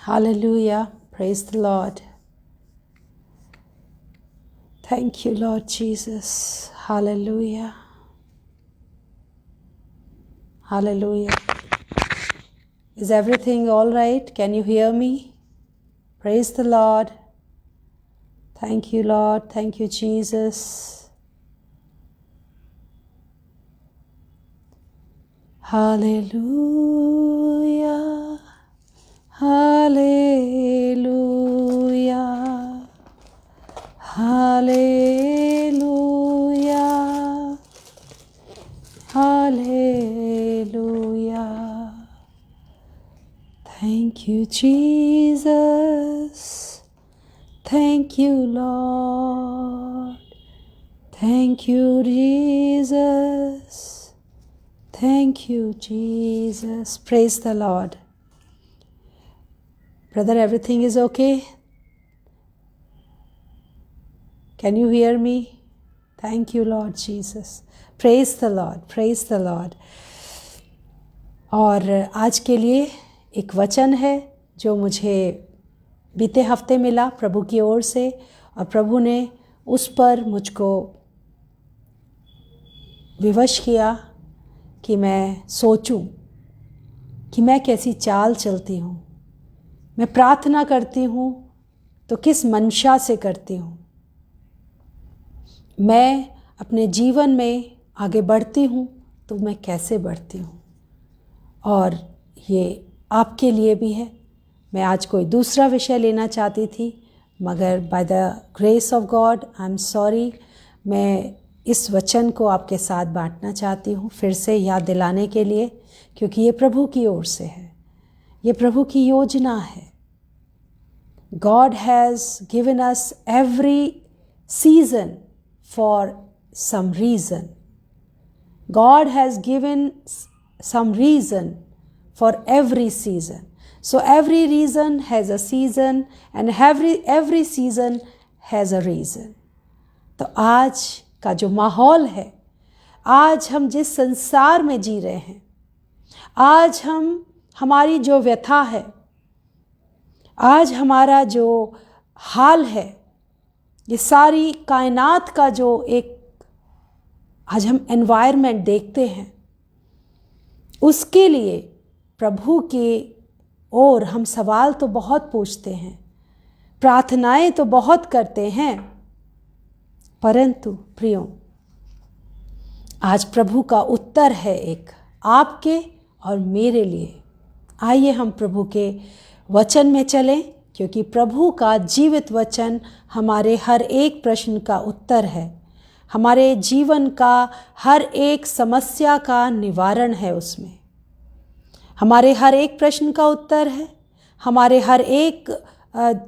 Hallelujah. Praise the Lord. Thank you, Lord Jesus. Hallelujah. Hallelujah. Is everything all right? Can you hear me? Praise the Lord. Thank you, Lord. Thank you, Jesus. Hallelujah. Hallelujah. Hallelujah. Hallelujah. Thank you, Jesus. Thank you, Lord. Thank you, Jesus. Thank you, Jesus. Praise the Lord. Brother, everything is okay? Can you hear me? Thank you, Lord Jesus. Praise the Lord. Praise the Lord. और आज के लिए एक वचन है जो मुझे बीते हफ्ते मिला प्रभु की ओर से, और प्रभु ने उस पर मुझको विवश किया कि मैं सोचूं कि मैं कैसी चाल चलती हूँ, मैं प्रार्थना करती हूँ तो किस मंशा से करती हूँ, मैं अपने जीवन में आगे बढ़ती हूँ तो मैं कैसे बढ़ती हूँ। और ये आपके लिए भी है। मैं आज कोई दूसरा विषय लेना चाहती थी, मगर by the grace of God I am sorry, मैं इस वचन को आपके साथ बांटना चाहती हूँ फिर से याद दिलाने के लिए, क्योंकि ये प्रभु की ओर से है, ये प्रभु की योजना है। God has given us every season for some reason. God has given some reason for every season. So every reason has a season and every season has a reason. तो आज का जो माहौल है, आज हम जिस संसार में जी रहे हैं, आज हमारी जो व्यथा है, आज हमारा जो हाल है, ये सारी कायनात का जो एक आज हम एनवायरनमेंट देखते हैं, उसके लिए प्रभु के ओर हम सवाल तो बहुत पूछते हैं, प्रार्थनाएं तो बहुत करते हैं, परंतु प्रियों, आज प्रभु का उत्तर है एक आपके और मेरे लिए। आइए हम प्रभु के वचन में चलें, क्योंकि प्रभु का जीवित वचन हमारे हर एक प्रश्न का उत्तर है, हमारे जीवन का हर एक समस्या का निवारण है। उसमें हमारे हर एक प्रश्न का उत्तर है, हमारे हर एक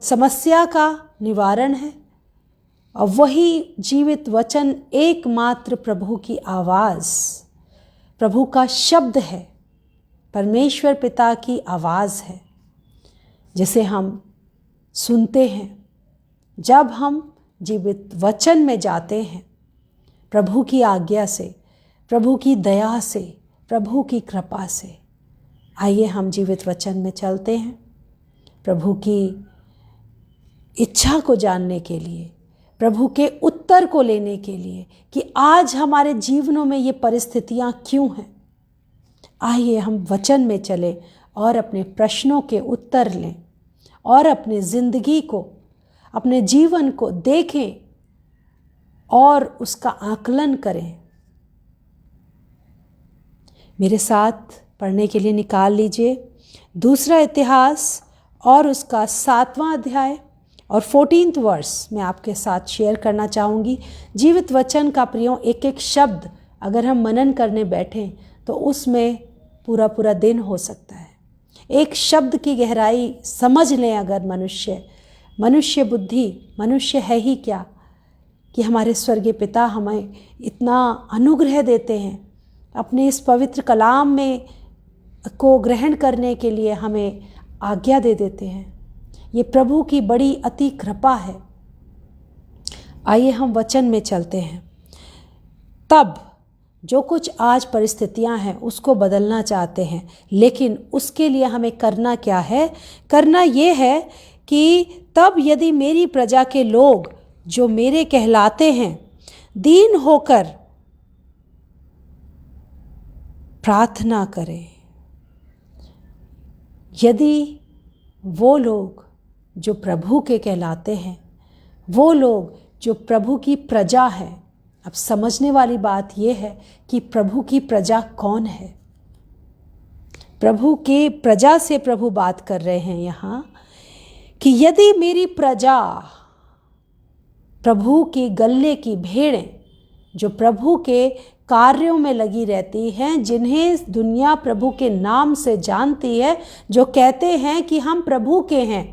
समस्या का निवारण है। और वही जीवित वचन एकमात्र प्रभु की आवाज़, प्रभु का शब्द है, परमेश्वर पिता की आवाज़ है, जिसे हम सुनते हैं जब हम जीवित वचन में जाते हैं, प्रभु की आज्ञा से, प्रभु की दया से, प्रभु की कृपा से। आइए हम जीवित वचन में चलते हैं प्रभु की इच्छा को जानने के लिए, प्रभु के उत्तर को लेने के लिए कि आज हमारे जीवनों में ये परिस्थितियां क्यों हैं। आइए हम वचन में चलें और अपने प्रश्नों के उत्तर लें और अपनी ज़िंदगी को, अपने जीवन को देखें और उसका आकलन करें। मेरे साथ पढ़ने के लिए निकाल लीजिए दूसरा इतिहास और उसका 7वां अध्याय और 14th वर्स मैं आपके साथ शेयर करना चाहूँगी। जीवित वचन का प्रियों एक एक शब्द अगर हम मनन करने बैठें तो उसमें पूरा पूरा दिन हो सकता है। एक शब्द की गहराई समझ लें अगर मनुष्य बुद्धि, मनुष्य है ही क्या कि हमारे स्वर्गीय पिता हमें इतना अनुग्रह देते हैं, अपने इस पवित्र कलाम में को ग्रहण करने के लिए हमें आज्ञा दे देते हैं। ये प्रभु की बड़ी अति कृपा है। आइए हम वचन में चलते हैं। तब जो कुछ आज परिस्थितियां हैं उसको बदलना चाहते हैं, लेकिन उसके लिए हमें करना क्या है? करना ये है कि तब यदि मेरी प्रजा के लोग जो मेरे कहलाते हैं दीन होकर प्रार्थना करें, यदि वो लोग जो प्रभु के कहलाते हैं, वो लोग जो प्रभु की प्रजा है। अब समझने वाली बात यह है कि प्रभु की प्रजा कौन है। प्रभु के प्रजा से प्रभु बात कर रहे हैं यहाँ कि यदि मेरी प्रजा, प्रभु की गले की भेड़ें जो प्रभु के कार्यों में लगी रहती हैं, जिन्हें दुनिया प्रभु के नाम से जानती है, जो कहते हैं कि हम प्रभु के हैं,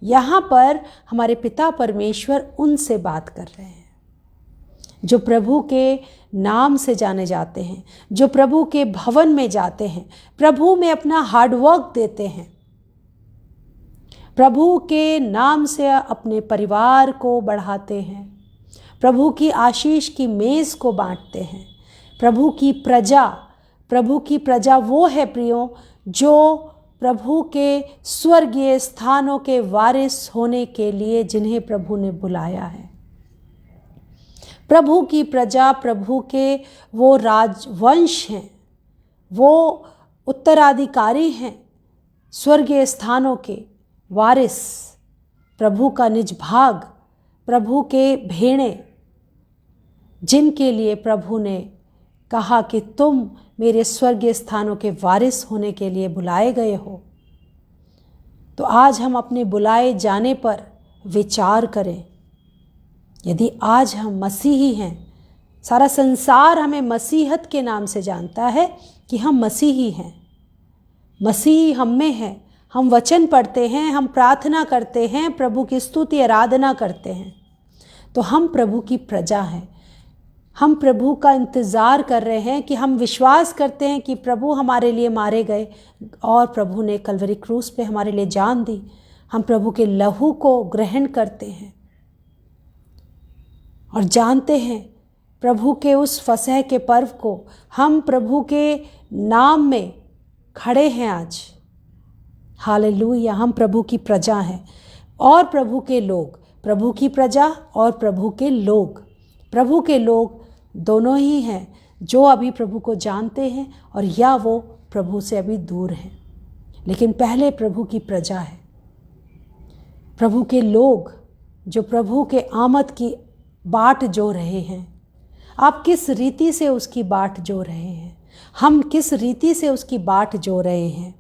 यहाँ पर हमारे पिता परमेश्वर उनसे बात कर रहे हैं जो प्रभु के नाम से जाने जाते हैं, जो प्रभु के भवन में जाते हैं, प्रभु में अपना हार्डवर्क देते हैं, प्रभु के नाम से अपने परिवार को बढ़ाते हैं, प्रभु की आशीष की मेज़ को बांटते हैं। प्रभु की प्रजा वो है प्रियो जो प्रभु के स्वर्गीय स्थानों के वारिस होने के लिए जिन्हें प्रभु ने बुलाया है। प्रभु की प्रजा प्रभु के वो राजवंश हैं, वो उत्तराधिकारी हैं, स्वर्गीय स्थानों के वारिस, प्रभु का निज भाग, प्रभु के भेड़ें, जिनके लिए प्रभु ने कहा कि तुम मेरे स्वर्गीय स्थानों के वारिस होने के लिए बुलाए गए हो। तो आज हम अपने बुलाए जाने पर विचार करें। यदि आज हम मसीही हैं, सारा संसार हमें मसीहत के नाम से जानता है कि हम मसीही हैं, मसीही हम में है, हम वचन पढ़ते हैं, हम प्रार्थना करते हैं, प्रभु की स्तुति आराधना करते हैं, तो हम प्रभु की प्रजा हैं। हम प्रभु का इंतज़ार कर रहे हैं कि हम विश्वास करते हैं कि प्रभु हमारे लिए मारे गए और प्रभु ने कलवरी क्रूस पे हमारे लिए जान दी। हम प्रभु के लहू को ग्रहण करते हैं और जानते हैं प्रभु के उस फसह के पर्व को। हम प्रभु के नाम में खड़े हैं आज। हालेलुया। हम प्रभु की प्रजा हैं और प्रभु के लोग, प्रभु की प्रजा और प्रभु के लोग। प्रभु के लोग दोनों ही हैं, जो अभी प्रभु को जानते हैं और या वो प्रभु से अभी दूर हैं, लेकिन पहले प्रभु की प्रजा है। प्रभु के लोग जो प्रभु के आमद की बाट जो रहे हैं। आप किस रीति से उसकी बाट जो रहे हैं, हम किस रीति से उसकी बाट जो रहे हैं।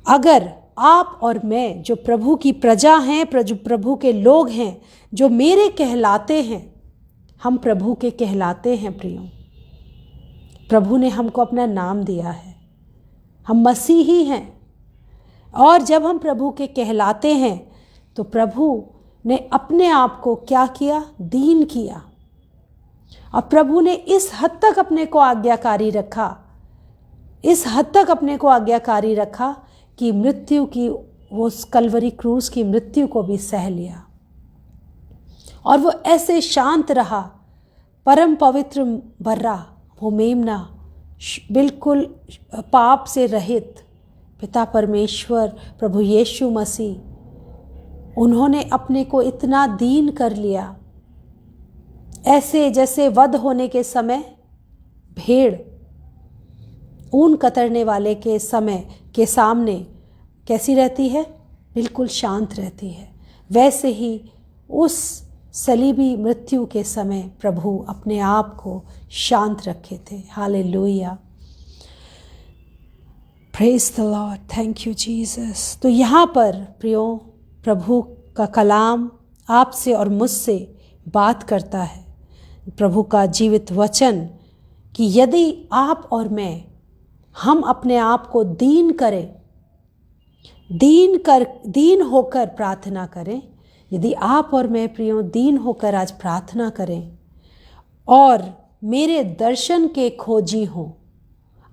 अगर आप और मैं जो प्रभु की प्रजा हैं, प्रभु के लोग हैं, जो मेरे कहलाते हैं, हम प्रभु के कहलाते हैं प्रियो। प्रभु ने हमको अपना नाम दिया है, हम मसीही हैं। और जब हम प्रभु के कहलाते हैं तो प्रभु ने अपने आप को क्या किया? दीन किया। और प्रभु ने इस हद तक अपने को आज्ञाकारी रखा, इस हद तक अपने को आज्ञाकारी रखा कि मृत्यु की, वो कलवरी क्रूस की मृत्यु को भी सह लिया। और वो ऐसे शांत रहा, परम पवित्र बर्रा, वो मेमना, बिल्कुल पाप से रहित पिता परमेश्वर प्रभु यीशु मसीह, उन्होंने अपने को इतना दीन कर लिया, ऐसे जैसे वध होने के समय भेड़ ऊन कतरने वाले के समय के सामने कैसी रहती है? बिल्कुल शांत रहती है। वैसे ही उस सलीबी मृत्यु के समय प्रभु अपने आप को शांत रखे थे। Hallelujah, praise the Lord, thank you Jesus. तो यहाँ पर प्रियो प्रभु का कलाम आपसे और मुझसे बात करता है, प्रभु का जीवित वचन, कि यदि आप और मैं, हम अपने आप को दीन करें, दीन होकर प्रार्थना करें। यदि आप और मैं प्रियो दीन होकर आज प्रार्थना करें और मेरे दर्शन के खोजी हों।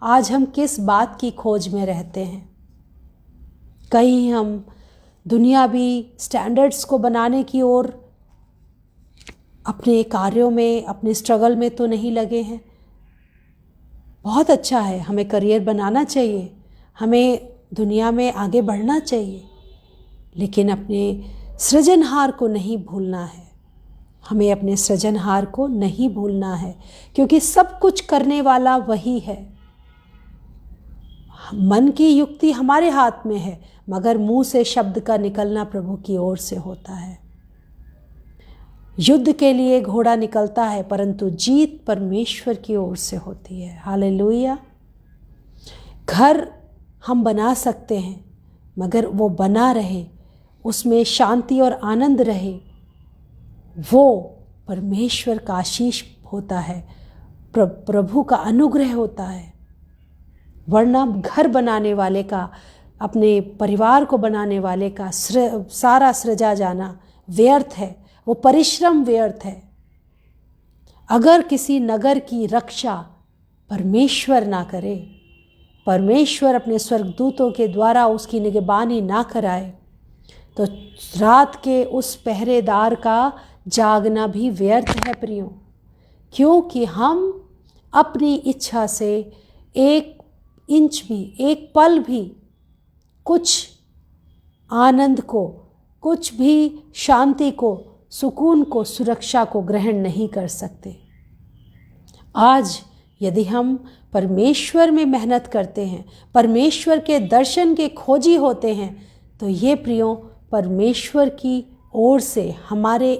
आज हम किस बात की खोज में रहते हैं? कहीं हम दुनियावी स्टैंडर्ड्स को बनाने की ओर अपने कार्यों में, अपने स्ट्रगल में तो नहीं लगे हैं, बहुत अच्छा है, हमें करियर बनाना चाहिए, हमें दुनिया में आगे बढ़ना चाहिए, लेकिन अपने सृजनहार को नहीं भूलना है। हमें अपने सृजनहार को नहीं भूलना है, क्योंकि सब कुछ करने वाला वही है। मन की युक्ति हमारे हाथ में है, मगर मुंह से शब्द का निकलना प्रभु की ओर से होता है। युद्ध के लिए घोड़ा निकलता है, परंतु जीत परमेश्वर की ओर से होती है। हालेलुया। घर हम बना सकते हैं, मगर वो बना रहे, उसमें शांति और आनंद रहे, वो परमेश्वर का आशीष होता है, प्रभु का अनुग्रह होता है। वरना घर बनाने वाले का, अपने परिवार को बनाने वाले का सारा सृजा जाना व्यर्थ है, वो परिश्रम व्यर्थ है। अगर किसी नगर की रक्षा परमेश्वर ना करे, परमेश्वर अपने स्वर्गदूतों के द्वारा उसकी निगहबानी ना कराए, तो रात के उस पहरेदार का जागना भी व्यर्थ है प्रियो। क्योंकि हम अपनी इच्छा से एक इंच भी, एक पल भी कुछ आनंद को, कुछ भी शांति को, सुकून को, सुरक्षा को ग्रहण नहीं कर सकते। आज यदि हम परमेश्वर में मेहनत करते हैं, परमेश्वर के दर्शन के खोजी होते हैं, तो ये प्रियो परमेश्वर की ओर से हमारे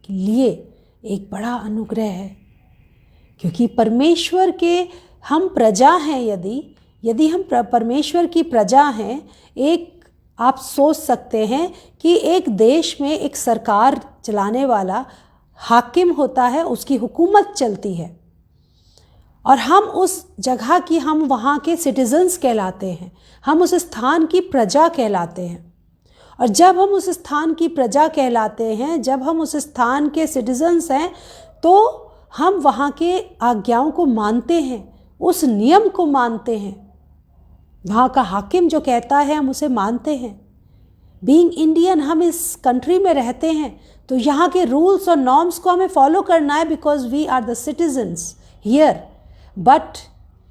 लिए एक बड़ा अनुग्रह है। क्योंकि परमेश्वर के हम प्रजा हैं। यदि हम परमेश्वर की प्रजा हैं, एक आप सोच सकते हैं कि एक देश में एक सरकार चलाने वाला हाकिम होता है, उसकी हुकूमत चलती है, और हम उस जगह की, हम वहाँ के सिटीजन्स कहलाते हैं, हम उस स्थान की प्रजा कहलाते हैं। और जब हम उस स्थान की प्रजा कहलाते हैं, जब हम उस स्थान के सिटीजन्स हैं, तो हम वहाँ के आज्ञाओं को मानते हैं, उस नियम को मानते हैं। वहाँ का हाकिम जो कहता है हम उसे मानते हैं। बीइंग इंडियन, हम इस कंट्री में रहते हैं, तो यहाँ के रूल्स और नॉर्म्स को हमें फॉलो करना है, because we are the citizens here. But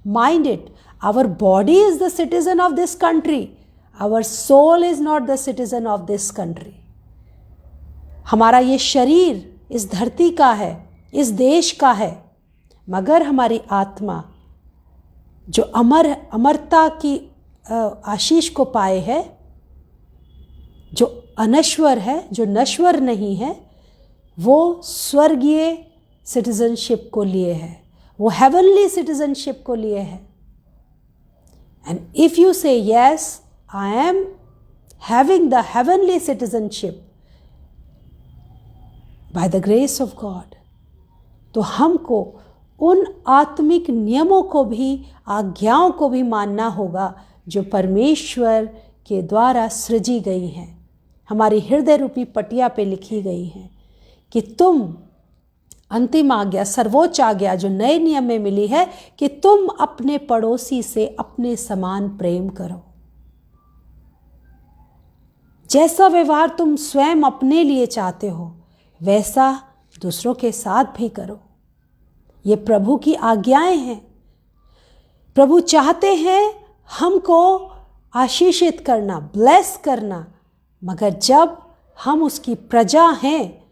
mind it, our body is the citizen of this country, our soul is not the citizen of this country. हमारा ये शरीर इस धरती का है, इस देश का है, मगर हमारी आत्मा जो अमरता की आशीष को पाए है, जो अनश्वर है, जो नश्वर नहीं है, वो स्वर्गीय सिटीजनशिप को लिए है, वो हेवनली सिटीजनशिप को लिए है। एंड इफ यू से yes, I am having the heavenly citizenship by the grace of God, तो हमको उन आत्मिक नियमों को भी, आज्ञाओं को भी मानना होगा जो परमेश्वर के द्वारा सृजी गई हैं, हमारी हृदय रूपी पटिया पे लिखी गई हैं, कि तुम, अंतिम आज्ञा, सर्वोच्च आज्ञा जो नए नियम में मिली है, कि तुम अपने पड़ोसी से अपने समान प्रेम करो। जैसा व्यवहार तुम स्वयं अपने लिए चाहते हो, वैसा दूसरों के साथ भी करो। ये प्रभु की आज्ञाएं हैं। प्रभु चाहते हैं हमको आशीषित करना, ब्लेस करना, मगर जब हम उसकी प्रजा हैं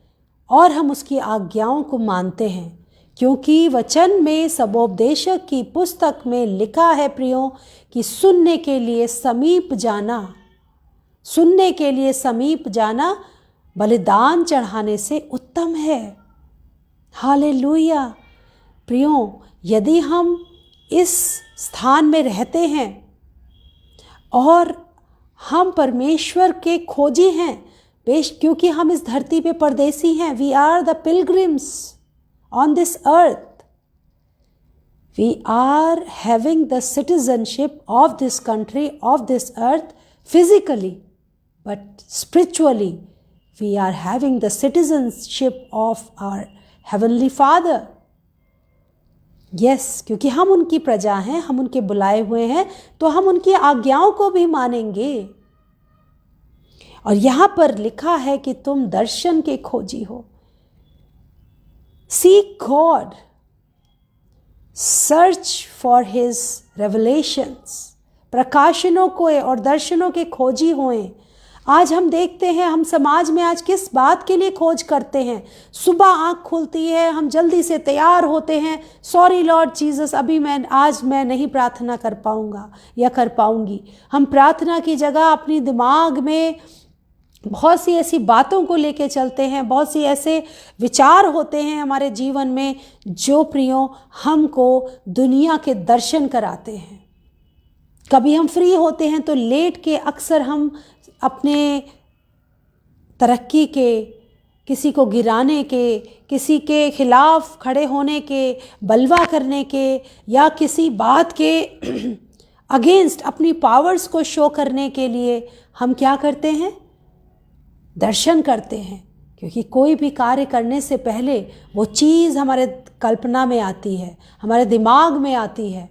और हम उसकी आज्ञाओं को मानते हैं, क्योंकि वचन में, सबोपदेशक की पुस्तक में लिखा है प्रियो, कि सुनने के लिए समीप जाना, सुनने के लिए समीप जाना बलिदान चढ़ाने से उत्तम है। हालेलुया। प्रियो, यदि हम इस स्थान में रहते हैं और हम परमेश्वर के खोजी हैं, क्योंकि हम इस धरती पे परदेसी हैं, we are the pilgrims on this earth, we are having the citizenship of this country, of this earth physically, but spiritually we are having the citizenship of our heavenly father. Yes, क्योंकि हम उनकी प्रजा हैं, हम उनके बुलाए हुए हैं, तो हम उनकी आज्ञाओं को भी मानेंगे। और यहाँ पर लिखा है कि तुम दर्शन के खोजी हो। Seek God, search for his revelations, प्रकाशनों को और दर्शनों के खोजी होएं। आज हम देखते हैं, हम समाज में आज किस बात के लिए खोज करते हैं। सुबह आँख खुलती है, हम जल्दी से तैयार होते हैं, सॉरी लॉर्ड जीसस, अभी आज मैं नहीं प्रार्थना कर पाऊँगा या कर पाऊँगी। हम प्रार्थना की जगह अपनी दिमाग में बहुत सी ऐसी बातों को लेके चलते हैं, बहुत सी ऐसे विचार होते हैं हमारे जीवन में जो प्रियो हमको दुनिया के दर्शन कराते हैं। कभी हम फ्री होते हैं तो लेट के अक्सर हम अपने तरक्की के, किसी को गिराने के, किसी के खिलाफ खड़े होने के, बलवा करने के, या किसी बात के अगेंस्ट अपनी पावर्स को शो करने के लिए हम क्या करते हैं? दर्शन करते हैं। क्योंकि कोई भी कार्य करने से पहले वो चीज़ हमारे कल्पना में आती है, हमारे दिमाग में आती है।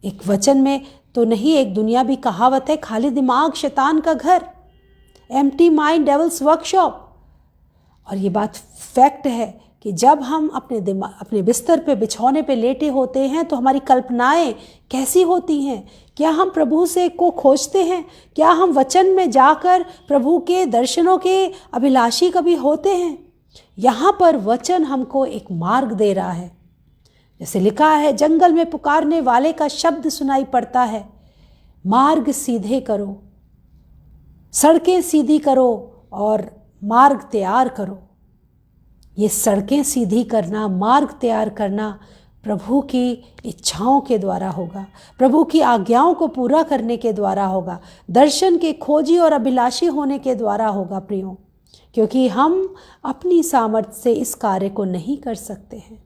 एक वचन में तो नहीं, एक दुनिया भी कहावत है, खाली दिमाग शैतान का घर, एम्प्टी माइंड डेविल्स वर्कशॉप। और ये बात फैक्ट है कि जब हम अपने बिस्तर पे, बिछौने पे लेटे होते हैं तो हमारी कल्पनाएं कैसी होती हैं? क्या हम प्रभु से को खोजते हैं? क्या हम वचन में जाकर प्रभु के दर्शनों के अभिलाषी कभी होते हैं? यहाँ पर वचन हमको एक मार्ग दे रहा है। जैसे लिखा है, जंगल में पुकारने वाले का शब्द सुनाई पड़ता है, मार्ग सीधे करो, सड़कें सीधी करो और मार्ग तैयार करो। ये सड़कें सीधी करना, मार्ग तैयार करना प्रभु की इच्छाओं के द्वारा होगा, प्रभु की आज्ञाओं को पूरा करने के द्वारा होगा, दर्शन के खोजी और अभिलाषी होने के द्वारा होगा प्रियो। क्योंकि हम अपनी सामर्थ्य से इस कार्य को नहीं कर सकते हैं।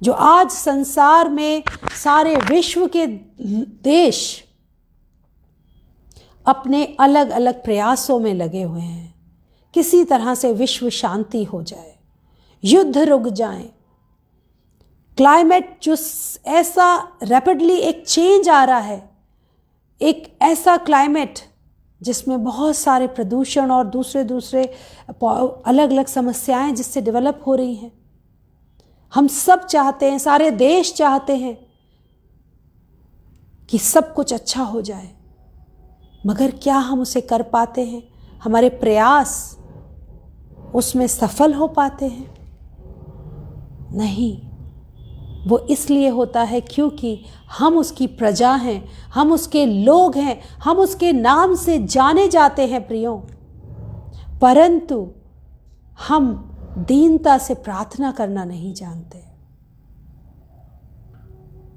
जो आज संसार में सारे विश्व के देश अपने अलग अलग प्रयासों में लगे हुए हैं, किसी तरह से विश्व शांति हो जाए, युद्ध रुक जाए, क्लाइमेट जो ऐसा रैपिडली एक चेंज आ रहा है, एक ऐसा क्लाइमेट जिसमें बहुत सारे प्रदूषण और दूसरे अलग अलग समस्याएं जिससे डेवलप हो रही हैं। हम सब चाहते हैं, सारे देश चाहते हैं कि सब कुछ अच्छा हो जाए, मगर क्या हम उसे कर पाते हैं? हमारे प्रयास उसमें सफल हो पाते हैं? नहीं। वो इसलिए होता है क्योंकि हम उसकी प्रजा हैं, हम उसके लोग हैं, हम उसके नाम से जाने जाते हैं प्रियो। परंतु हम दीनता से प्रार्थना करना नहीं जानते।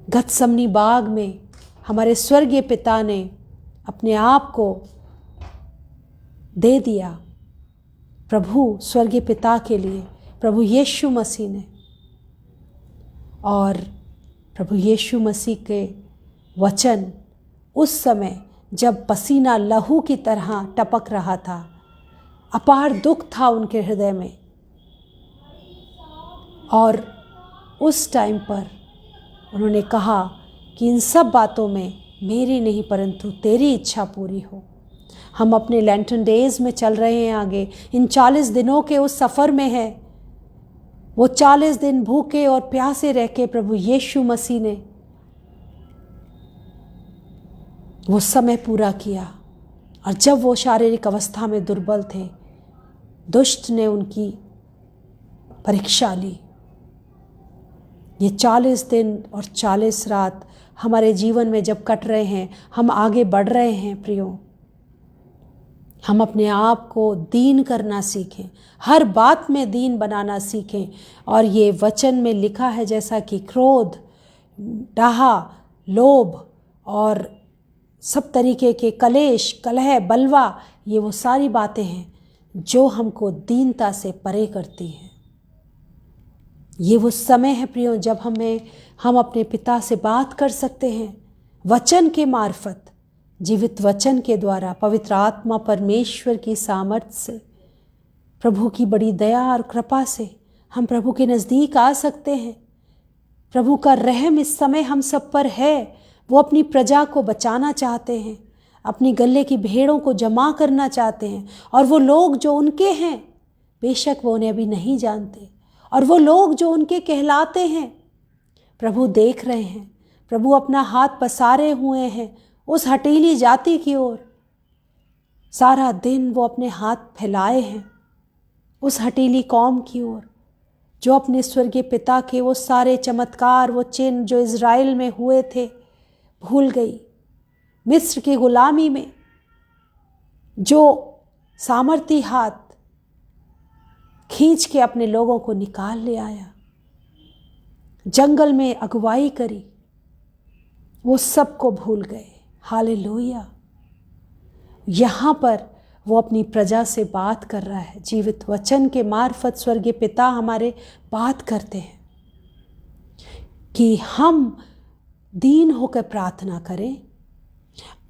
गतसमनी बाग में हमारे स्वर्गीय पिता ने अपने आप को दे दिया प्रभु स्वर्गीय पिता के लिए, प्रभु यीशु मसीह ने। और प्रभु यीशु मसीह के वचन उस समय जब पसीना लहू की तरह टपक रहा था, अपार दुख था उनके हृदय में, और उस टाइम पर उन्होंने कहा कि इन सब बातों में मेरी नहीं परंतु तेरी इच्छा पूरी हो। हम अपने लैंटन डेज में चल रहे हैं आगे, इन 40 दिनों के उस सफ़र में है। वो 40 दिन भूखे और प्यासे रह के प्रभु यीशु मसीह ने वो समय पूरा किया। और जब वो शारीरिक अवस्था में दुर्बल थे, दुष्ट ने उनकी परीक्षा ली। ये 40 दिन और 40 रात हमारे जीवन में जब कट रहे हैं, हम आगे बढ़ रहे हैं प्रियो, हम अपने आप को दीन करना सीखें, हर बात में दीन बनाना सीखें। और ये वचन में लिखा है जैसा कि क्रोध, डाहा, लोभ और सब तरीके के कलेश, कलह, बलवा, ये वो सारी बातें हैं जो हमको दीनता से परे करती हैं। ये वो समय है प्रियो जब हम अपने पिता से बात कर सकते हैं वचन के मार्फत, जीवित वचन के द्वारा, पवित्र आत्मा परमेश्वर की सामर्थ्य से, प्रभु की बड़ी दया और कृपा से हम प्रभु के नज़दीक आ सकते हैं। प्रभु का रहम इस समय हम सब पर है। वो अपनी प्रजा को बचाना चाहते हैं, अपनी गले की भेड़ों को जमा करना चाहते हैं। और वो लोग जो उनके हैं, बेशक वो उन्हें अभी नहीं जानते, और वो लोग जो उनके कहलाते हैं, प्रभु देख रहे हैं, प्रभु अपना हाथ पसारे हुए हैं उस हठीली जाति की ओर। सारा दिन वो अपने हाथ फैलाए हैं उस हठीली कौम की ओर जो अपने स्वर्गीय पिता के वो सारे चमत्कार, वो चिन्ह जो इज़राइल में हुए थे, भूल गई। मिस्र की गुलामी में जो सामर्थी हाथ खींच के अपने लोगों को निकाल ले आया, जंगल में अगुवाई करी, वो सबको भूल गए। हालेलुया। यहाँ पर वो अपनी प्रजा से बात कर रहा है। जीवित वचन के मार्फत स्वर्गीय पिता हमारे बात करते हैं कि हम दीन होकर प्रार्थना करें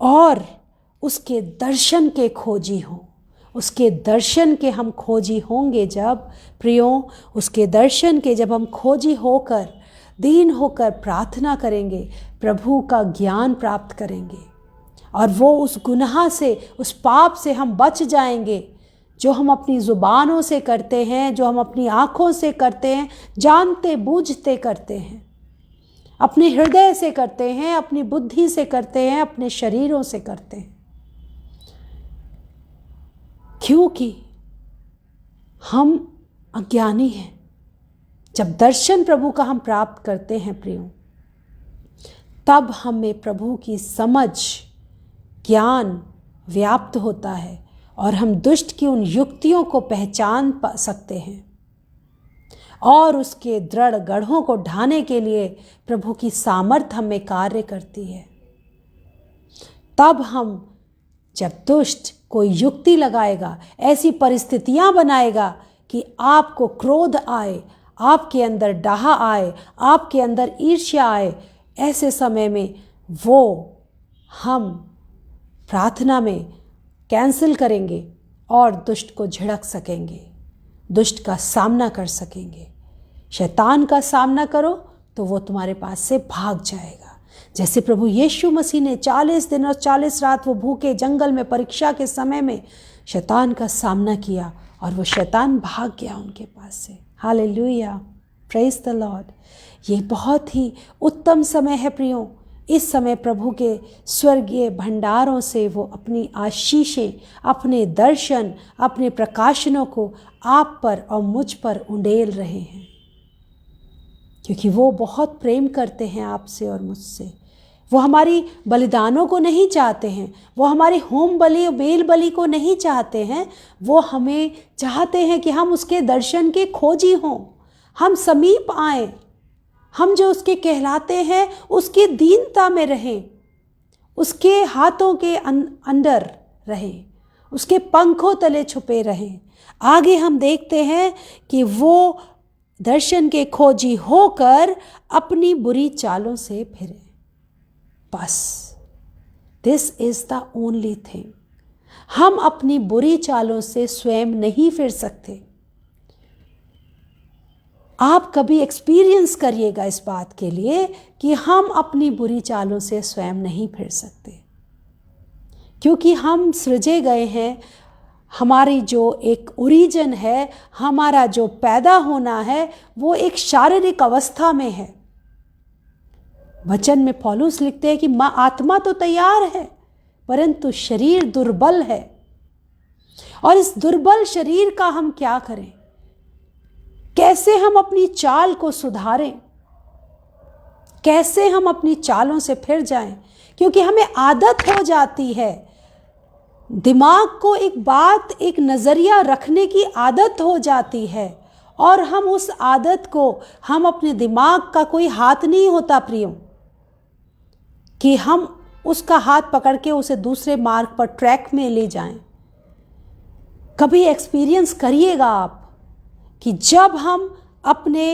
और उसके दर्शन के खोजी हों। उसके दर्शन के हम खोजी होंगे जब, प्रियों, उसके दर्शन के जब हम खोजी होकर दीन होकर प्रार्थना करेंगे, प्रभु का ज्ञान प्राप्त करेंगे और वो उस गुनाह से, उस पाप से हम बच जाएंगे जो हम अपनी ज़ुबानों से करते हैं, जो हम अपनी आँखों से करते हैं, जानते बूझते करते हैं, अपने हृदय से करते हैं, अपनी बुद्धि से करते हैं, अपने शरीरों से करते हैं, क्योंकि हम अज्ञानी हैं। जब दर्शन प्रभु का हम प्राप्त करते हैं प्रियों, तब हमें प्रभु की समझ, ज्ञान व्याप्त होता है और हम दुष्ट की उन युक्तियों को पहचान सकते हैं और उसके दृढ़ गढ़ों को ढाने के लिए प्रभु की सामर्थ हमें कार्य करती है। तब हम, जब दुष्ट कोई युक्ति लगाएगा, ऐसी परिस्थितियां बनाएगा कि आपको क्रोध आए, आपके अंदर डाह आए, आपके अंदर ईर्ष्या आए, ऐसे समय में वो हम प्रार्थना में कैंसिल करेंगे और दुष्ट को झिड़क सकेंगे, दुष्ट का सामना कर सकेंगे। शैतान का सामना करो तो वो तुम्हारे पास से भाग जाएगा। जैसे प्रभु यीशु मसीह ने 40 दिन और 40 रात वो भूखे जंगल में परीक्षा के समय में शैतान का सामना किया और वो शैतान भाग गया उनके पास से। Hallelujah, praise the Lord. ये बहुत ही उत्तम समय है प्रियों। इस समय प्रभु के स्वर्गीय भंडारों से वो अपनी आशीषें, अपने दर्शन, अपने प्रकाशनों को आप पर और मुझ पर उंडेल रहे हैं, क्योंकि वो बहुत प्रेम करते हैं आपसे और मुझसे। वो हमारी बलिदानों को नहीं चाहते हैं, वो हमारे होम बलि और बेल बलि को नहीं चाहते हैं। वो हमें चाहते हैं कि हम उसके दर्शन के खोजी हों, हम समीप आएं, हम जो उसके कहलाते हैं उसकी दीनता में रहें, उसके हाथों के अंदर रहें, उसके पंखों तले छुपे रहें। आगे हम देखते हैं कि वो दर्शन के खोजी होकर अपनी बुरी चालों से फिरे। बस this is the only thing. हम अपनी बुरी चालों से स्वयं नहीं फिर सकते। आप कभी एक्सपीरियंस करिएगा इस बात के लिए कि हम अपनी बुरी चालों से स्वयं नहीं फिर सकते, क्योंकि हम सृजे गए हैं। हमारी जो एक ओरिजिन है, हमारा जो पैदा होना है, वो एक शारीरिक अवस्था में है। वचन में पौलुस लिखते हैं कि माँ आत्मा तो तैयार है परंतु शरीर दुर्बल है। और इस दुर्बल शरीर का हम क्या करें? कैसे हम अपनी चाल को सुधारें? कैसे हम अपनी चालों से फिर जाएं? क्योंकि हमें आदत हो जाती है, दिमाग को एक बात, एक नज़रिया रखने की आदत हो जाती है और हम उस आदत को, हम अपने दिमाग का कोई हाथ नहीं होता प्रियो कि हम उसका हाथ पकड़ के उसे दूसरे मार्ग पर, ट्रैक में ले जाएं। कभी एक्सपीरियंस करिएगा आप कि जब हम अपने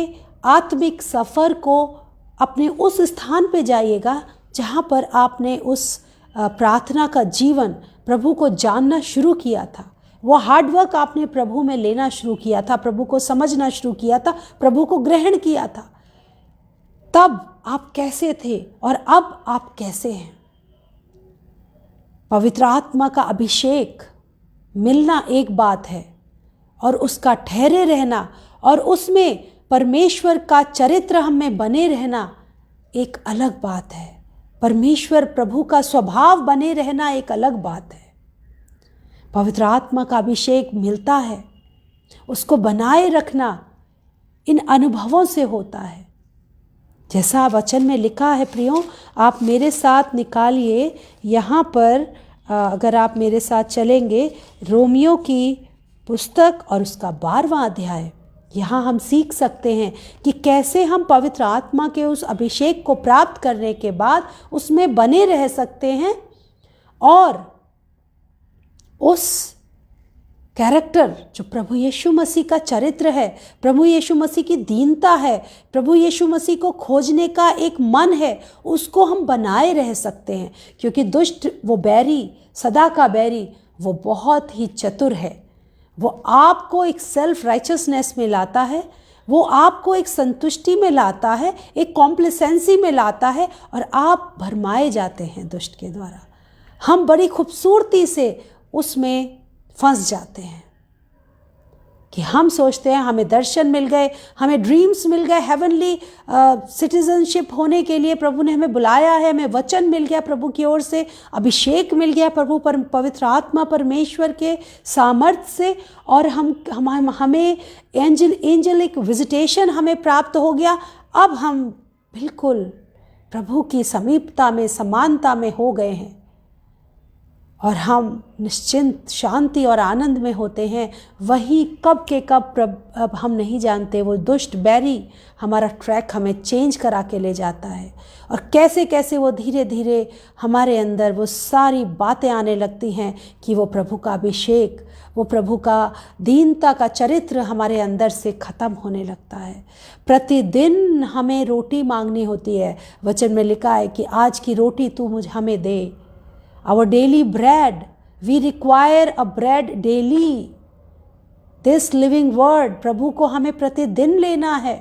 आत्मिक सफ़र को, अपने उस स्थान पे जाइएगा जहाँ पर आपने उस प्रार्थना का जीवन, प्रभु को जानना शुरू किया था, वो हार्डवर्क आपने प्रभु में लेना शुरू किया था, प्रभु को समझना शुरू किया था, प्रभु को ग्रहण किया था, तब आप कैसे थे और अब आप कैसे हैं? पवित्र आत्मा का अभिषेक मिलना एक बात है और उसका ठहरे रहना और उसमें परमेश्वर का चरित्र हम में बने रहना एक अलग बात है, परमेश्वर प्रभु का स्वभाव बने रहना एक अलग बात है। पवित्र आत्मा का अभिषेक मिलता है, उसको बनाए रखना इन अनुभवों से होता है। जैसा वचन में लिखा है, प्रियो आप मेरे साथ निकालिए यहाँ पर, अगर आप मेरे साथ चलेंगे रोमियो की पुस्तक और उसका 12वां अध्याय, यहाँ हम सीख सकते हैं कि कैसे हम पवित्र आत्मा के उस अभिषेक को प्राप्त करने के बाद उसमें बने रह सकते हैं और उस कैरेक्टर जो प्रभु यीशु मसीह का चरित्र है, प्रभु यीशु मसीह की दीनता है, प्रभु यीशु मसीह को खोजने का एक मन है, उसको हम बनाए रह सकते हैं। क्योंकि दुष्ट, वो बैरी, सदा का बैरी, वो बहुत ही चतुर है। वो आपको एक सेल्फ राइचसनेस में लाता है, वो आपको एक संतुष्टि में लाता है, एक कॉम्प्लेसेंसी में लाता है और आप भरमाए जाते हैं दुष्ट के द्वारा। हम बड़ी खूबसूरती से उसमें फंस जाते हैं कि हम सोचते हैं हमें दर्शन मिल गए, हमें ड्रीम्स मिल गए, हेवनली सिटीजनशिप होने के लिए प्रभु ने हमें बुलाया है, हमें वचन मिल गया प्रभु की ओर से, अभिषेक मिल गया प्रभु पर पवित्र आत्मा परमेश्वर के सामर्थ्य से, और हमें एंजेलिक विजिटेशन हमें प्राप्त हो गया। अब हम बिल्कुल प्रभु की समीपता में, समानता में हो गए हैं और हम निश्चिंत शांति और आनंद में होते हैं। वही कब के कब अब हम नहीं जानते, वो दुष्ट बैरी हमारा ट्रैक हमें चेंज करा के ले जाता है और कैसे कैसे वो धीरे धीरे हमारे अंदर वो सारी बातें आने लगती हैं कि वो प्रभु का अभिषेक, वो प्रभु का दीनता का चरित्र हमारे अंदर से ख़त्म होने लगता है। प्रतिदिन हमें रोटी मांगनी होती है। वचन में लिखा है कि आज की रोटी तू मुझे हमें दे। Our daily bread, we require a bread daily. This living word, प्रभु को हमें प्रतिदिन लेना है,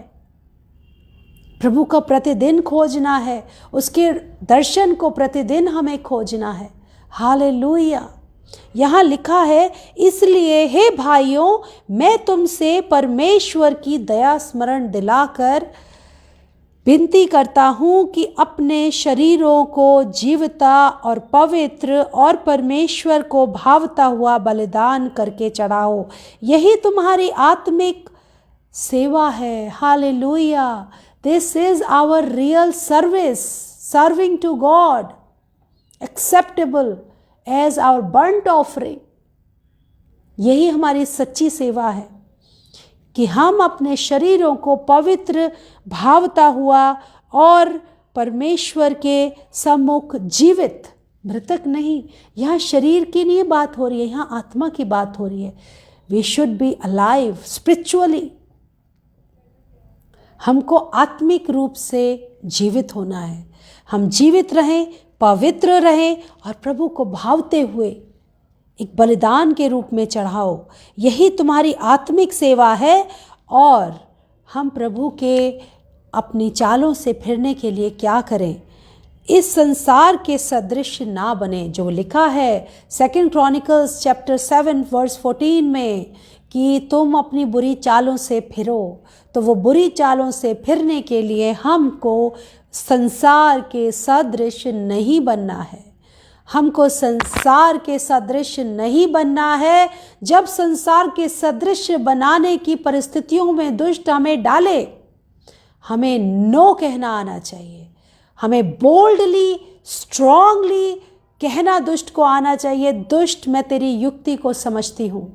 प्रभु को प्रतिदिन खोजना है, उसके दर्शन को प्रतिदिन हमें खोजना है। हालेलुया। यहाँ लिखा है, इसलिए हे भाइयों, मैं तुमसे परमेश्वर की दया स्मरण दिलाकर विनती करता हूँ कि अपने शरीरों को जीवता और पवित्र और परमेश्वर को भावता हुआ बलिदान करके चढ़ाओ, यही तुम्हारी आत्मिक सेवा है। Hallelujah. This is our real service, serving to God, acceptable as our burnt offering. यही हमारी सच्ची सेवा है कि हम अपने शरीरों को पवित्र भावता हुआ और परमेश्वर के सम्मुख जीवित, मृतक नहीं, यहाँ शरीर की नहीं बात हो रही है, यहाँ आत्मा की बात हो रही है। We should be alive spiritually. हमको आत्मिक रूप से जीवित होना है। हम जीवित रहें, पवित्र रहें और प्रभु को भावते हुए एक बलिदान के रूप में चढ़ाओ, यही तुम्हारी आत्मिक सेवा है। और हम प्रभु के अपनी चालों से फिरने के लिए क्या करें? इस संसार के सदृश ना बने, जो लिखा है 2 क्रॉनिकल्स चैप्टर 7 वर्स 14 में कि तुम अपनी बुरी चालों से फिरो। तो वो बुरी चालों से फिरने के लिए हमको संसार के सदृश नहीं बनना है, हमको संसार के सदृश नहीं बनना है। जब संसार के सदृश बनाने की परिस्थितियों में दुष्ट हमें डाले, हमें नो कहना आना चाहिए। हमें बोल्डली, स्ट्रांगली कहना दुष्ट को आना चाहिए, दुष्ट मैं तेरी युक्ति को समझती हूँ,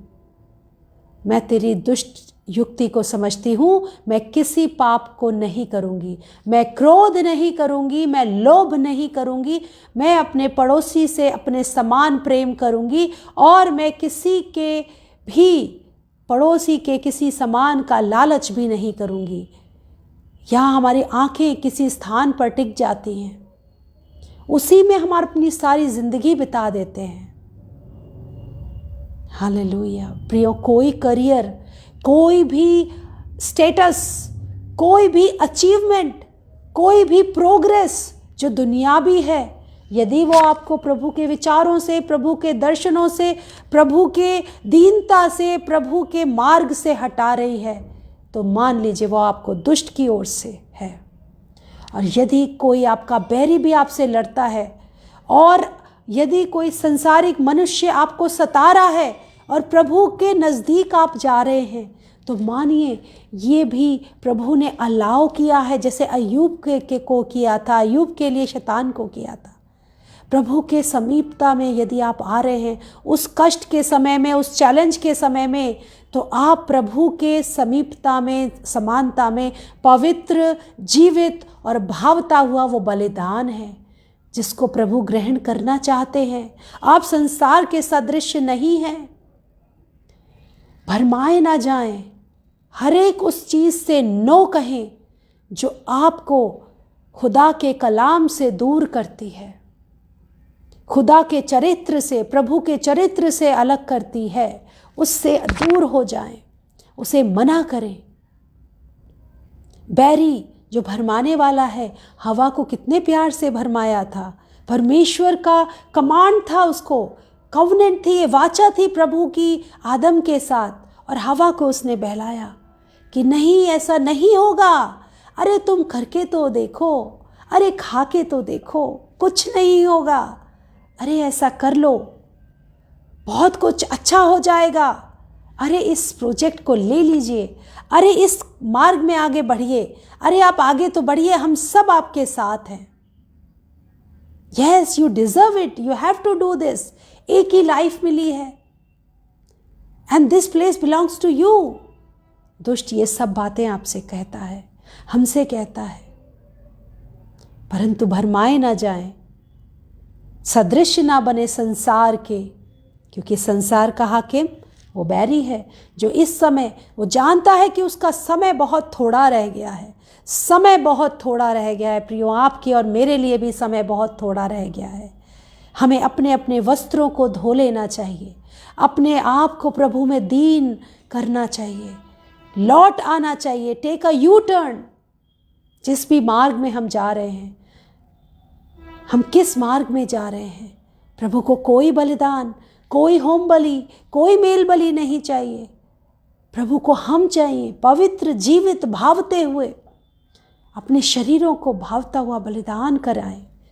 मैं तेरी दुष्ट युक्ति को समझती हूँ, मैं किसी पाप को नहीं करूँगी, मैं क्रोध नहीं करूँगी, मैं लोभ नहीं करूँगी, मैं अपने पड़ोसी से अपने समान प्रेम करूँगी और मैं किसी के भी पड़ोसी के किसी समान का लालच भी नहीं करूँगी। यहाँ हमारी आंखें किसी स्थान पर टिक जाती हैं, उसी में हम अपनी सारी जिंदगी बिता देते हैं। हालेलुया। प्रियो, कोई करियर, कोई भी स्टेटस, कोई भी अचीवमेंट, कोई भी प्रोग्रेस जो दुनियावी है, यदि वो आपको प्रभु के विचारों से, प्रभु के दर्शनों से, प्रभु के दीनता से, प्रभु के मार्ग से हटा रही है, तो मान लीजिए वो आपको दुष्ट की ओर से है। और यदि कोई आपका बैरी भी आपसे लड़ता है, और यदि कोई संसारिक मनुष्य आपको सता रहा है और प्रभु के नज़दीक आप जा रहे हैं, तो मानिए ये भी प्रभु ने अलाउ किया है, जैसे अय्यूब के को किया था, अय्यूब के लिए शैतान को किया था। प्रभु के समीपता में यदि आप आ रहे हैं उस कष्ट के समय में, उस चैलेंज के समय में, तो आप प्रभु के समीपता में, समानता में पवित्र, जीवित और भावता हुआ वो बलिदान है जिसको प्रभु ग्रहण करना चाहते हैं। आप संसार के सदृश नहीं हैं। भरमाए ना जाएं, हर एक उस चीज़ से नो कहें जो आपको खुदा के कलाम से दूर करती है, खुदा के चरित्र से, प्रभु के चरित्र से अलग करती है। उससे दूर हो जाएं, उसे मना करें। बैरी जो भरमाने वाला है, हवा को कितने प्यार से भरमाया था। परमेश्वर का कमांड था, उसको कवनेंट थी, ये वाचा थी प्रभु की आदम के साथ, और हवा को उसने बहलाया कि नहीं, ऐसा नहीं होगा। अरे तुम करके तो देखो, अरे खा के तो देखो, कुछ नहीं होगा। अरे ऐसा कर लो, बहुत कुछ अच्छा हो जाएगा। अरे इस प्रोजेक्ट को ले लीजिए, अरे इस मार्ग में आगे बढ़िए, अरे आप आगे तो बढ़िए, हम सब आपके साथ हैं। Yes, you deserve it, you have to do this. एक ही लाइफ मिली है and this place belongs to you. दुष्ट ये सब बातें आपसे कहता है, हमसे कहता है, परंतु भरमाए ना जाएं, सदृश ना बने संसार के, क्योंकि संसार का हाकिम वो बैरी है, जो इस समय वो जानता है कि उसका समय बहुत थोड़ा रह गया है। समय बहुत थोड़ा रह गया है प्रियो, आपके और मेरे लिए भी समय बहुत थोड़ा रह गया है। हमें अपने अपने वस्त्रों को धो लेना चाहिए, अपने आप को प्रभु में दीन करना चाहिए, लौट आना चाहिए, टेक अ यू टर्न। जिस भी मार्ग में हम जा रहे हैं, हम किस मार्ग में जा रहे हैं, प्रभु को कोई बलिदान, कोई होम बलि, कोई मेल बलि नहीं चाहिए। प्रभु को हम चाहिए पवित्र, जीवित, भावते हुए, अपने शरीरों को भावता हुआ बलिदान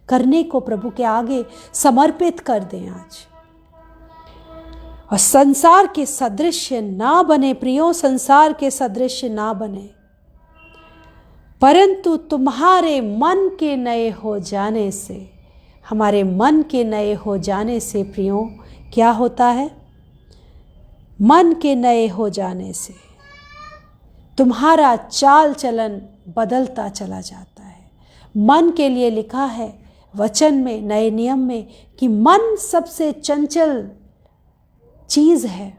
करने को प्रभु के आगे समर्पित कर दें आज। और संसार के सदृश ना बने प्रियो, संसार के सदृश ना बने, परंतु तुम्हारे मन के नए हो जाने से, हमारे मन के नए हो जाने से प्रियो क्या होता है? मन के नए हो जाने से तुम्हारा चाल चलन बदलता चला जाता है। मन के लिए लिखा है वचन में, नए नियम में, कि मन सबसे चंचल चीज़ है,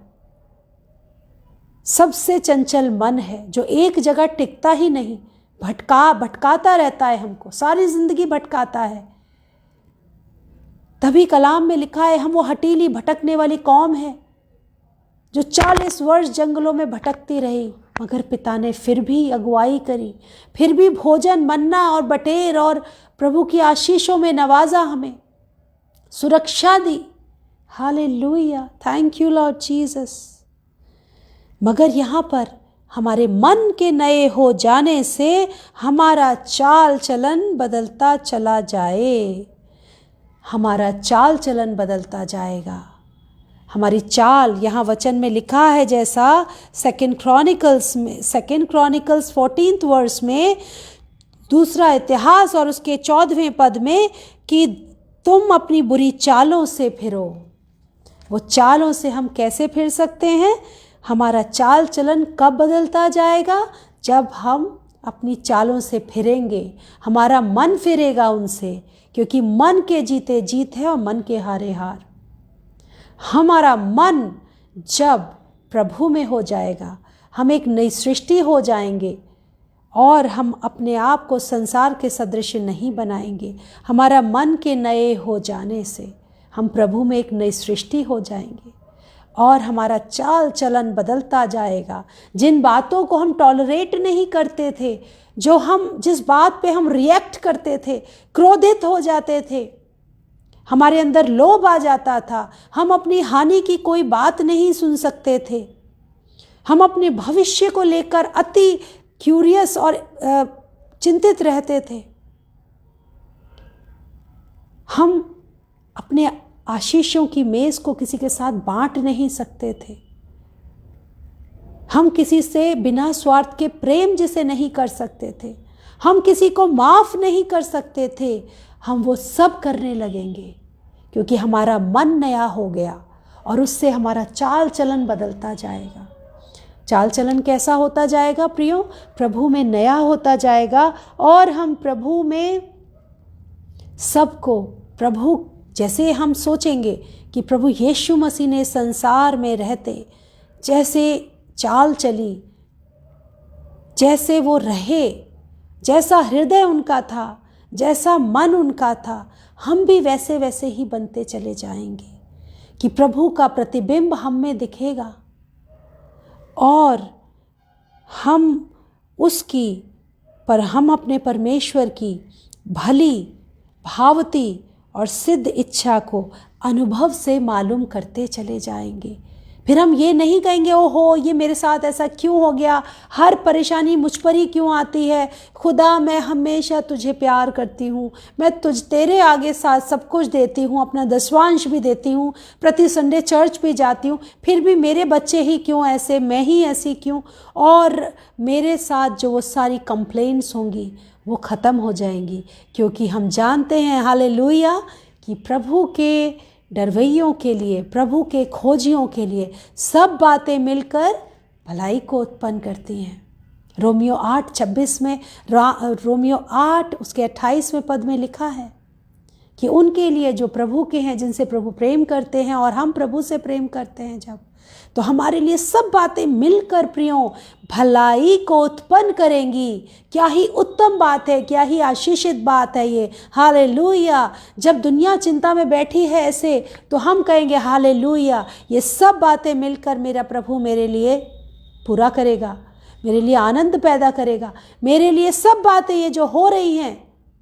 सबसे चंचल मन है, जो एक जगह टिकता ही नहीं, भटकाता रहता है, हमको सारी जिंदगी भटकाता है। तभी कलाम में लिखा है, हम वो हटीली भटकने वाली कौम है जो 40 वर्ष जंगलों में भटकती रही, मगर पिता ने फिर भी अगुवाई करी, फिर भी भोजन, मन्ना और बटेर और प्रभु की आशीषों में नवाजा, हमें सुरक्षा दी। Hallelujah, thank you Lord Jesus. मगर यहाँ पर हमारे मन के नए हो जाने से हमारा चाल चलन बदलता चला जाए, हमारा चाल चलन बदलता जाएगा। हमारी चाल, यहाँ वचन में लिखा है, जैसा सेकंड क्रॉनिकल्स 14th वर्स में, दूसरा इतिहास और उसके 14वें पद में, कि तुम अपनी बुरी चालों से फिरो। वो चालों से हम कैसे फिर सकते हैं? हमारा चाल चलन कब बदलता जाएगा? जब हम अपनी चालों से फिरेंगे, हमारा मन फिरेगा उनसे, क्योंकि मन के जीते जीत है और मन के हारे हार। हमारा मन जब प्रभु में हो जाएगा, हम एक नई सृष्टि हो जाएंगे और हम अपने आप को संसार के सदृश नहीं बनाएंगे। हमारा मन के नए हो जाने से हम प्रभु में एक नई सृष्टि हो जाएंगे और हमारा चाल चलन बदलता जाएगा। जिन बातों को हम टॉलरेट नहीं करते थे, जिस बात पे हम रिएक्ट करते थे, क्रोधित हो जाते थे, हमारे अंदर लोभ आ जाता था, हम अपनी हानि की कोई बात नहीं सुन सकते थे, हम अपने भविष्य को लेकर अति क्यूरियस और चिंतित रहते थे, हम अपने आशीषों की मेज़ को किसी के साथ बांट नहीं सकते थे। हम किसी से बिना स्वार्थ के प्रेम जिसे नहीं कर सकते थे, हम किसी को माफ़ नहीं कर सकते थे, हम वो सब करने लगेंगे क्योंकि हमारा मन नया हो गया और उससे हमारा चाल चलन बदलता जाएगा। चाल चलन कैसा होता जाएगा प्रियो? प्रभु में नया होता जाएगा और हम प्रभु में सबको, प्रभु जैसे हम सोचेंगे कि प्रभु यीशु मसीह ने संसार में रहते जैसे चाल चली, जैसे वो रहे, जैसा हृदय उनका था, जैसा मन उनका था, हम भी वैसे वैसे ही बनते चले जाएंगे कि प्रभु का प्रतिबिंब हम में दिखेगा और हम उसकी हम अपने परमेश्वर की भली, भावती और सिद्ध इच्छा को अनुभव से मालूम करते चले जाएंगे। फिर हम ये नहीं कहेंगे ओहो ये मेरे साथ ऐसा क्यों हो गया, हर परेशानी मुझ पर ही क्यों आती है, खुदा मैं हमेशा तुझे प्यार करती हूँ, मैं तेरे आगे साथ सब कुछ देती हूँ, अपना दसवांश भी देती हूँ, प्रति संडे चर्च भी जाती हूँ, फिर भी मेरे बच्चे ही क्यों ऐसे, मैं ही ऐसी क्यों। और मेरे साथ जो वो सारी कंप्लेंट्स होंगी वो ख़त्म हो जाएंगी क्योंकि हम जानते हैं हालेलुया कि प्रभु के डरवैयों के लिए, प्रभु के खोजियों के लिए सब बातें मिलकर भलाई को उत्पन्न करती हैं। रोमियो 8:26 में, रोमियो 8 उसके 28वें पद में लिखा है कि उनके लिए जो प्रभु के हैं, जिनसे प्रभु प्रेम करते हैं और हम प्रभु से प्रेम करते हैं जब, तो हमारे लिए सब बातें मिलकर प्रियों भलाई को उत्पन्न करेंगी। क्या ही उत्तम बात है, क्या ही आशीषित बात है ये, हालेलुया। जब दुनिया चिंता में बैठी है ऐसे, तो हम कहेंगे हालेलुया, ये सब बातें मिलकर मेरा प्रभु मेरे लिए पूरा करेगा, मेरे लिए आनंद पैदा करेगा, मेरे लिए सब बातें ये जो हो रही हैं,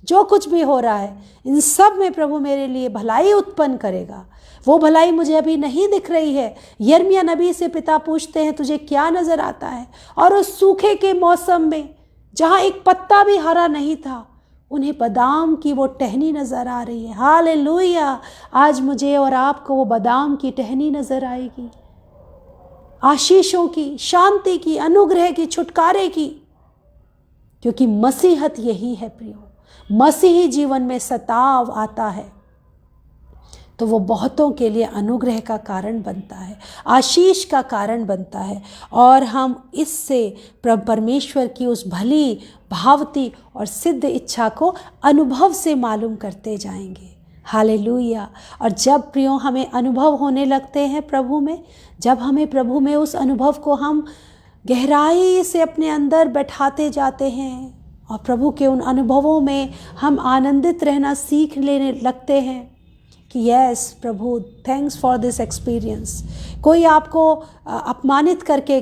जो कुछ भी हो रहा है, इन सब में प्रभु मेरे लिए भलाई उत्पन्न करेगा। वो भलाई मुझे अभी नहीं दिख रही है। यिर्मयाह नबी से पिता पूछते हैं तुझे क्या नज़र आता है, और उस सूखे के मौसम में जहाँ एक पत्ता भी हरा नहीं था, उन्हें बादाम की वो टहनी नज़र आ रही है। हालेलुया। आज मुझे और आपको वो बादाम की टहनी नज़र आएगी, आशीषों की, शांति की, अनुग्रह की, छुटकारे की, क्योंकि मसीहत यही है प्रियो। मसीही जीवन में सताव आता है तो वो बहुतों के लिए अनुग्रह का कारण बनता है, आशीष का कारण बनता है, और हम इससे परमेश्वर की उस भली, भावती और सिद्ध इच्छा को अनुभव से मालूम करते जाएंगे। हालेलुया। और जब प्रियो हमें अनुभव होने लगते हैं प्रभु में, जब हमें प्रभु में उस अनुभव को हम गहराई से अपने अंदर बैठाते जाते हैं और प्रभु के उन अनुभवों में हम आनंदित रहना सीख लेने लगते हैं कि yes Prabhu, thanks for this experience. कोई आपको अपमानित करके